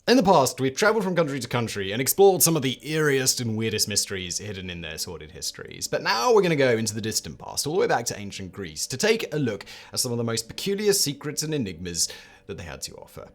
In the past, we've traveled from country to country and explored some of the eeriest and weirdest mysteries hidden in their sordid histories. But now we're going to go into the distant past, all the way back to ancient Greece, to take a look at some of the most peculiar secrets and enigmas that they had to offer.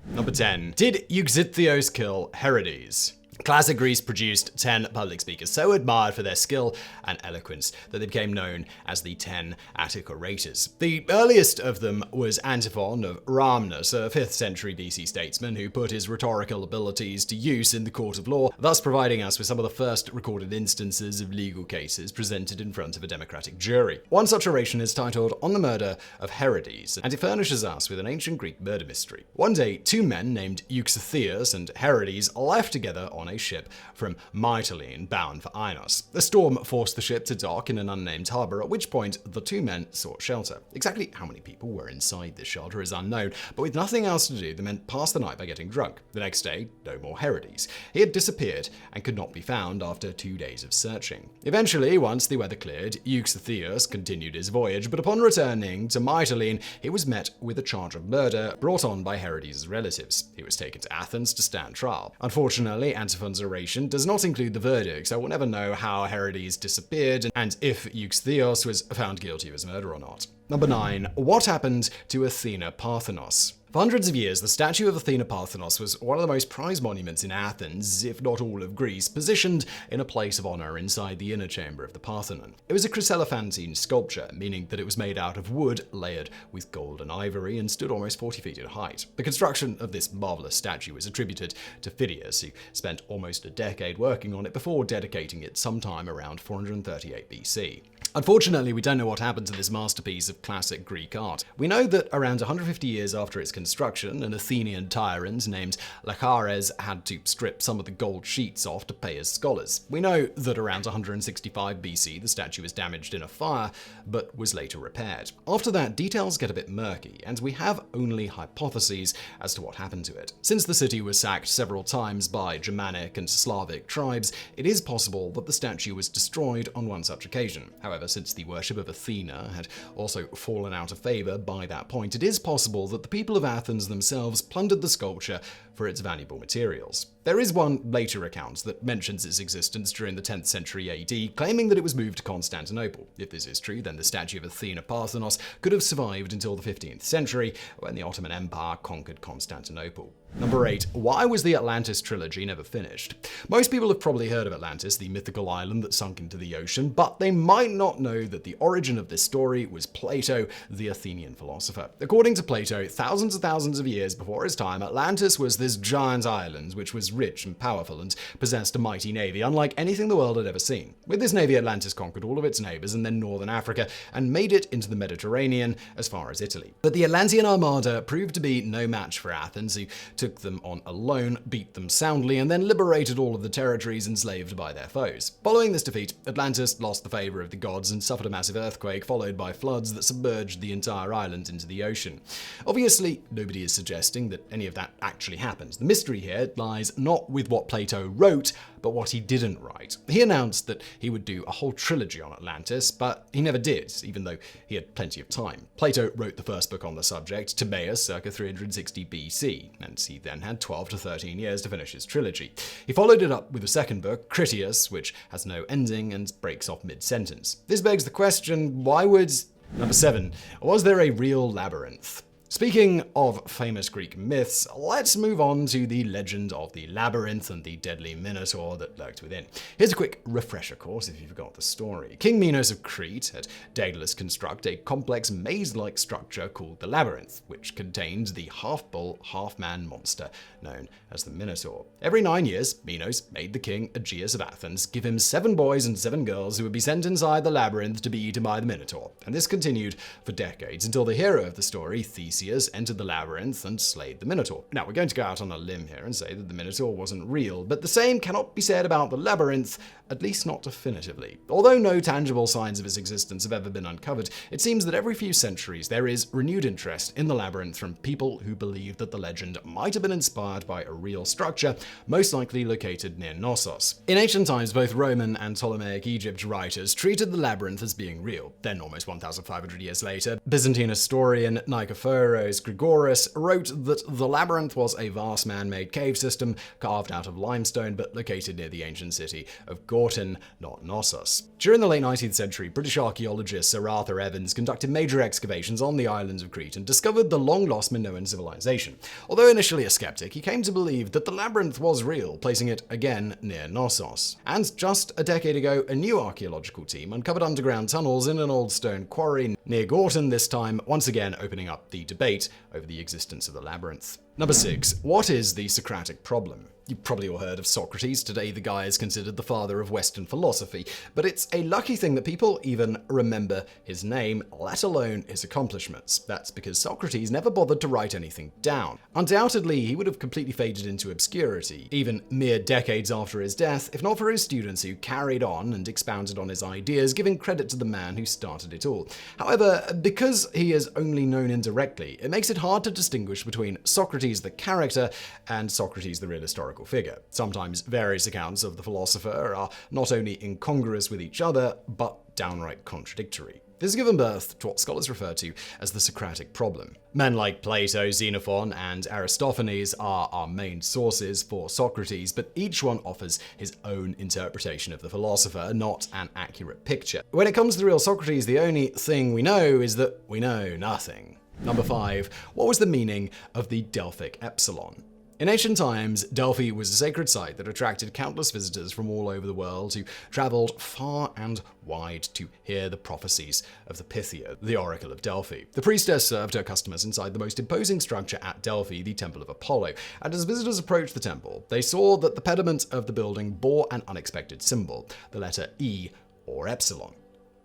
Number 10. Did Euxitheos kill Herodes? Classic Greece produced 10 public speakers so admired for their skill and eloquence that they became known as the 10 Attic orators. The earliest of them was Antiphon of Rhamnus, a 5th century BC statesman who put his rhetorical abilities to use in the court of law, thus providing us with some of the first recorded instances of legal cases presented in front of a democratic jury. One such oration is titled On the Murder of Herodes, and it furnishes us with an ancient Greek murder mystery. One day, two men named Euxitheos and Herodes left together on a ship from Mytilene bound for Inos. A storm forced the ship to dock in an unnamed harbor, at which point the two men sought shelter. Exactly how many people were inside this shelter is unknown, but with nothing else to do, the men passed the night by getting drunk. The next day, no more Herodes. He had disappeared and could not be found after 2 days of searching. Eventually, once the weather cleared, Euxitheos continued his voyage, but upon returning to Mytilene, he was met with a charge of murder brought on by Herodes' relatives. He was taken to Athens to stand trial. Unfortunately, Antiphan's oration does not include the verdict, so we'll never know how Herodes disappeared and if Euxitheos was found guilty of his murder or not. Number 9. What happened to Athena Parthenos? For hundreds of years, the statue of Athena Parthenos was one of the most prized monuments in Athens, if not all of Greece, positioned in a place of honor inside the inner chamber of the Parthenon. It was a chryselephantine sculpture, meaning that it was made out of wood layered with gold and ivory and stood almost 40 feet in height. The construction of this marvelous statue was attributed to Phidias, who spent almost a decade working on it before dedicating it sometime around 438 BC. Unfortunately, we don't know what happened to this masterpiece of classic Greek art. We know that around 150 years after its construction, an Athenian tyrant named Lachares had to strip some of the gold sheets off to pay his scholars. We know that around 165 BC, the statue was damaged in a fire, but was later repaired. After that, details get a bit murky, and we have only hypotheses as to what happened to it. Since the city was sacked several times by Germanic and Slavic tribes, it is possible that the statue was destroyed on one such occasion. However, since the worship of Athena had also fallen out of favor by that point, it is possible that the people of Athens themselves plundered the sculpture for its valuable materials. There is one later account that mentions its existence during the 10th century AD, claiming that it was moved to Constantinople. If this is true, then the statue of Athena Parthenos could have survived until the 15th century, when the Ottoman Empire conquered Constantinople. Number 8. Why was the Atlantis trilogy never finished? Most people have probably heard of Atlantis, the mythical island that sunk into the ocean, but they might not know that the origin of this story was Plato, the Athenian philosopher. According to Plato, thousands of years before his time, Atlantis was this giant island which was rich and powerful and possessed a mighty navy, unlike anything the world had ever seen. With this navy, Atlantis conquered all of its neighbors and then northern Africa and made it into the Mediterranean as far as Italy. But the Atlantean Armada proved to be no match for Athens, who took them on alone, beat them soundly, and then liberated all of the territories enslaved by their foes. Following this defeat, Atlantis lost the favor of the gods and suffered a massive earthquake followed by floods that submerged the entire island into the ocean. Obviously, nobody is suggesting that any of that actually happened. The mystery here lies not with what Plato wrote, but what he didn't write. He announced that he would do a whole trilogy on Atlantis, but he never did, even though he had plenty of time. Plato wrote the first book on the subject, Timaeus, circa 360 BC, and he then had 12 to 13 years to finish his trilogy. He followed it up with a second book, Critias, which has no ending and breaks off mid-sentence. This begs the question, why would... Number 7. Was there a real labyrinth? Speaking of famous Greek myths, let's move on to the legend of the Labyrinth and the deadly Minotaur that lurked within. Here's a quick refresher course if you forgot the story. King Minos of Crete had Daedalus construct a complex maze-like structure called the Labyrinth, which contained the half-bull, half-man monster known as the Minotaur. Every 9 years, Minos made the king Aegeus of Athens give him 7 boys and 7 girls who would be sent inside the labyrinth to be eaten by the Minotaur. And this continued for decades until the hero of the story, Theseus, entered the labyrinth and slayed the Minotaur. Now, we're going to go out on a limb here and say that the Minotaur wasn't real, but the same cannot be said about the labyrinth, at least not definitively. Although no tangible signs of its existence have ever been uncovered, it seems that every few centuries there is renewed interest in the labyrinth from people who believe that the legend might have been inspired by a real structure, most likely located near Knossos. In ancient times, both Roman and Ptolemaic Egypt writers treated the labyrinth as being real. Then, almost 1,500 years later, Byzantine historian Nicephorus Herodes Gregoris wrote that the Labyrinth was a vast man-made cave system carved out of limestone but located near the ancient city of Gortyn, not Knossos. During the late 19th century, British archaeologist Sir Arthur Evans conducted major excavations on the islands of Crete and discovered the long-lost Minoan civilization. Although initially a skeptic, he came to believe that the Labyrinth was real, placing it again near Knossos. And just a decade ago, a new archaeological team uncovered underground tunnels in an old stone quarry near Gortyn, this time once again opening up the debate over the existence of the Labyrinth. Number 6. What is the Socratic problem? You've probably all heard of Socrates. Today the guy is considered the father of Western philosophy, but it's a lucky thing that people even remember his name, let alone his accomplishments. That's because Socrates never bothered to write anything down. Undoubtedly, he would have completely faded into obscurity, even mere decades after his death, if not for his students who carried on and expounded on his ideas, giving credit to the man who started it all. However, because he is only known indirectly, it makes it hard to distinguish between Socrates the character and Socrates the real historical figure. Sometimes various accounts of the philosopher are not only incongruous with each other, but downright contradictory. This has given birth to what scholars refer to as the Socratic problem. Men like Plato, Xenophon, and Aristophanes are our main sources for Socrates, but each one offers his own interpretation of the philosopher, not an accurate picture. When it comes to the real Socrates, the only thing we know is that we know nothing. Number 5. What was the meaning of the Delphic Epsilon? In ancient times, Delphi was a sacred site that attracted countless visitors from all over the world who traveled far and wide to hear the prophecies of the Pythia, the oracle of Delphi. The priestess served her customers inside the most imposing structure at Delphi, the Temple of Apollo, and as visitors approached the temple, they saw that the pediment of the building bore an unexpected symbol, the letter E, or Epsilon.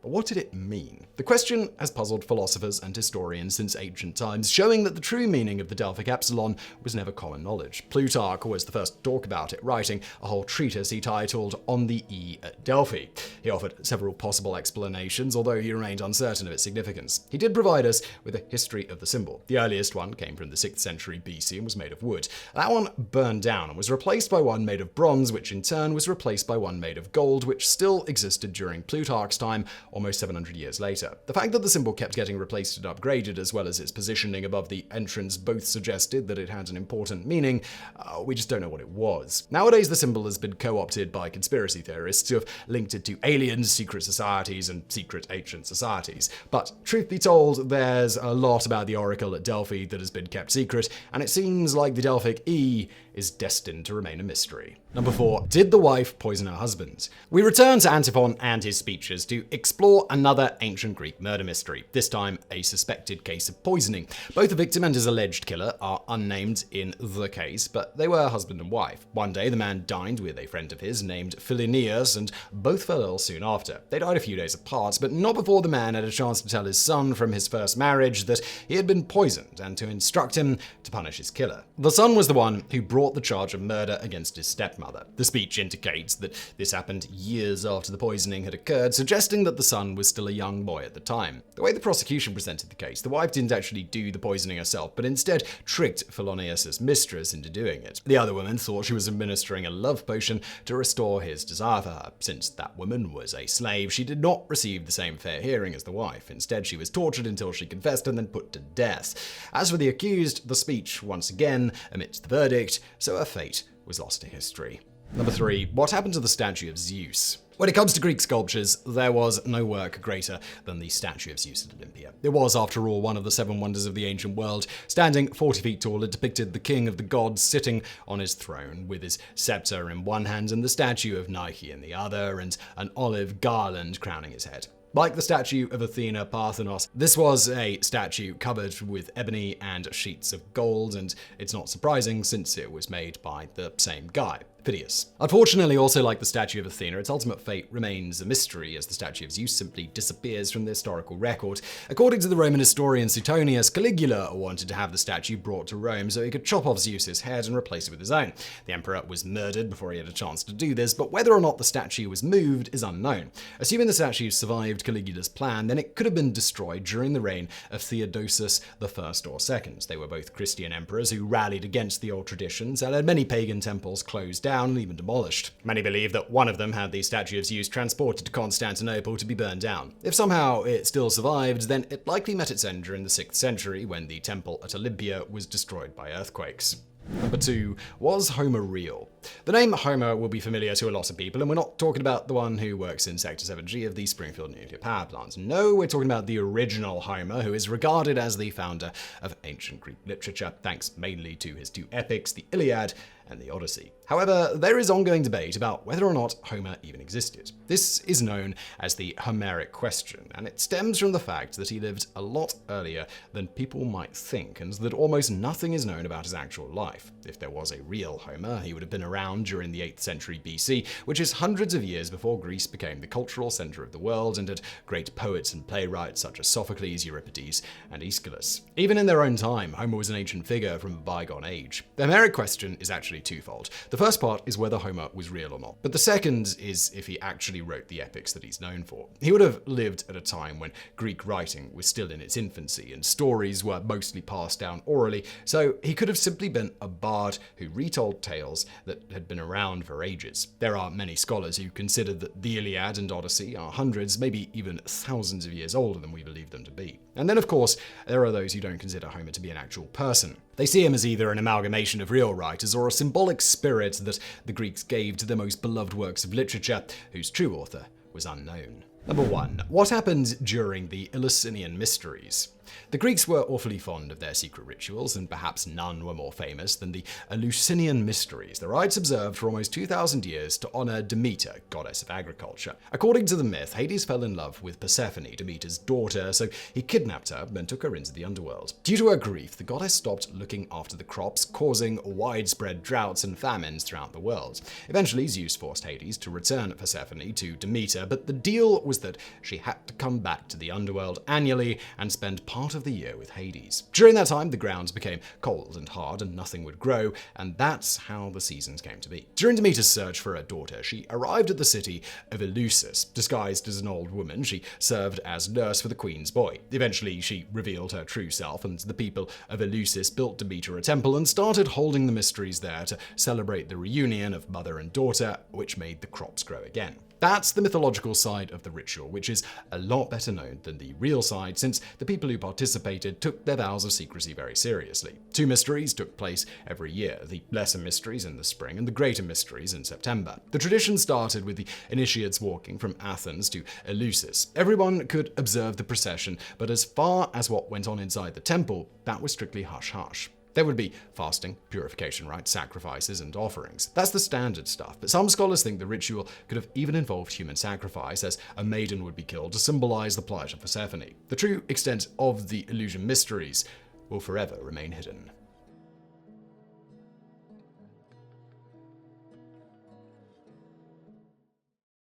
But what did it mean? The question has puzzled philosophers and historians since ancient times, showing that the true meaning of the Delphic Epsilon was never common knowledge. Plutarch was the first to talk about it, writing a whole treatise he titled On the E at Delphi. He offered several possible explanations, although he remained uncertain of its significance. He did provide us with a history of the symbol. The earliest one came from the 6th century BC and was made of wood. That one burned down and was replaced by one made of bronze, which in turn was replaced by one made of gold, which still existed during Plutarch's time, almost 700 years later. The fact that the symbol kept getting replaced and upgraded, as well as its positioning above the entrance, both suggested that it had an important meaning. We just don't know what it was. Nowadays, the symbol has been co-opted by conspiracy theorists who have linked it to aliens, secret societies, and secret ancient societies. But truth be told, there's a lot about the oracle at Delphi that has been kept secret, and it seems like the Delphic E is destined to remain a mystery. Number 4. Did the wife poison her husband? We return to Antiphon and his speeches to explore another ancient Greek murder mystery, this time a suspected case of poisoning. Both the victim and his alleged killer are unnamed in the case, but they were husband and wife. One day, the man dined with a friend of his named Philoneus, and both fell ill soon after. They died a few days apart, but not before the man had a chance to tell his son from his first marriage that he had been poisoned and to instruct him to punish his killer. The son was the one who brought the charge of murder against his stepmother. The speech indicates that this happened years after the poisoning had occurred, suggesting that the son was still a young boy at the time. The way the prosecution presented the case, the wife didn't actually do the poisoning herself, but instead tricked Philoneus' mistress into doing it. The other woman thought she was administering a love potion to restore his desire for her. Since that woman was a slave, she did not receive the same fair hearing as the wife. Instead, she was tortured until she confessed and then put to death. As for the accused, the speech once again omits the verdict, so her fate was lost to history. Number 3. What happened to the statue of Zeus? When it comes to Greek sculptures, there was no work greater than the statue of Zeus at Olympia. It was, after all, one of the 7 wonders of the ancient world. Standing 40 feet tall, it depicted the king of the gods sitting on his throne, with his scepter in one hand and the statue of Nike in the other, and an olive garland crowning his head. Like the statue of Athena, Parthenos, this was a statue covered with ebony and sheets of gold, and it's not surprising since it was made by the same guy, Phidias. Unfortunately, also like the statue of Athena, its ultimate fate remains a mystery, as the statue of Zeus simply disappears from the historical record. According to the Roman historian Suetonius, Caligula wanted to have the statue brought to Rome so he could chop off Zeus's head and replace it with his own. The emperor was murdered before he had a chance to do this, but whether or not the statue was moved is unknown. Assuming the statue survived Caligula's plan, then it could have been destroyed during the reign of Theodosius I or II. They were both Christian emperors who rallied against the old traditions and had many pagan temples closed down, down and even demolished. Many believe that one of them had the statue of Zeus transported to Constantinople to be burned down. If somehow it still survived, then it likely met its end during the 6th century when the temple at Olympia was destroyed by earthquakes. Number 2, was Homer real? The name Homer will be familiar to a lot of people, and we're not talking about the one who works in Sector 7G of the Springfield nuclear power plant. No, we're talking about the original Homer, who is regarded as the founder of ancient Greek literature, thanks mainly to his 2 epics, the Iliad and the Odyssey. However, there is ongoing debate about whether or not Homer even existed. This is known as the Homeric question, and it stems from the fact that he lived a lot earlier than people might think, and that almost nothing is known about his actual life. If there was a real Homer, he would have been around during the 8th century BC, which is hundreds of years before Greece became the cultural center of the world and had great poets and playwrights such as Sophocles, Euripides, and Aeschylus. Even in their own time, Homer was an ancient figure from a bygone age. The Homeric question is actually twofold. The first part is whether Homer was real or not, but the second is if he actually wrote the epics that he's known for. He would have lived at a time when Greek writing was still in its infancy and stories were mostly passed down orally, so he could have simply been a bard who retold tales that had been around for ages. There are many scholars who consider that the Iliad and Odyssey are hundreds, maybe even thousands of years older than we believe them to be. And then, of course, there are those who don't consider Homer to be an actual person. They see him as either an amalgamation of real writers or a symbolic spirit that the Greeks gave to their most beloved works of literature, whose true author was unknown. Number 1. What happened during the Eleusinian Mysteries? The Greeks were awfully fond of their secret rituals, and perhaps none were more famous than the Eleusinian Mysteries, the rites observed for almost 2,000 years to honor Demeter, goddess of agriculture. According to the myth, Hades fell in love with Persephone, Demeter's daughter, so he kidnapped her and took her into the underworld. Due to her grief, the goddess stopped looking after the crops, causing widespread droughts and famines throughout the world. Eventually, Zeus forced Hades to return Persephone to Demeter, but the deal was that she had to come back to the underworld annually and spend part of the year with Hades. During that time, the grounds became cold and hard and nothing would grow, and that's how the seasons came to be. During Demeter's search for her daughter, she arrived at the city of Eleusis. Disguised as an old woman, she served as nurse for the queen's boy. Eventually, she revealed her true self, and the people of Eleusis built Demeter a temple and started holding the mysteries there to celebrate the reunion of mother and daughter, which made the crops grow again. That's the mythological side of the ritual, which is a lot better known than the real side, since the people who participated took their vows of secrecy very seriously. 2 mysteries took place every year, the lesser mysteries in the spring and the greater mysteries in September. The tradition started with the initiates walking from Athens to Eleusis. Everyone could observe the procession, but as far as what went on inside the temple, that was strictly hush-hush. There would be fasting, purification rites, sacrifices, and offerings. That's the standard stuff, but some scholars think the ritual could have even involved human sacrifice, as a maiden would be killed to symbolize the plight of Persephone. The true extent of the Eleusinian Mysteries will forever remain hidden.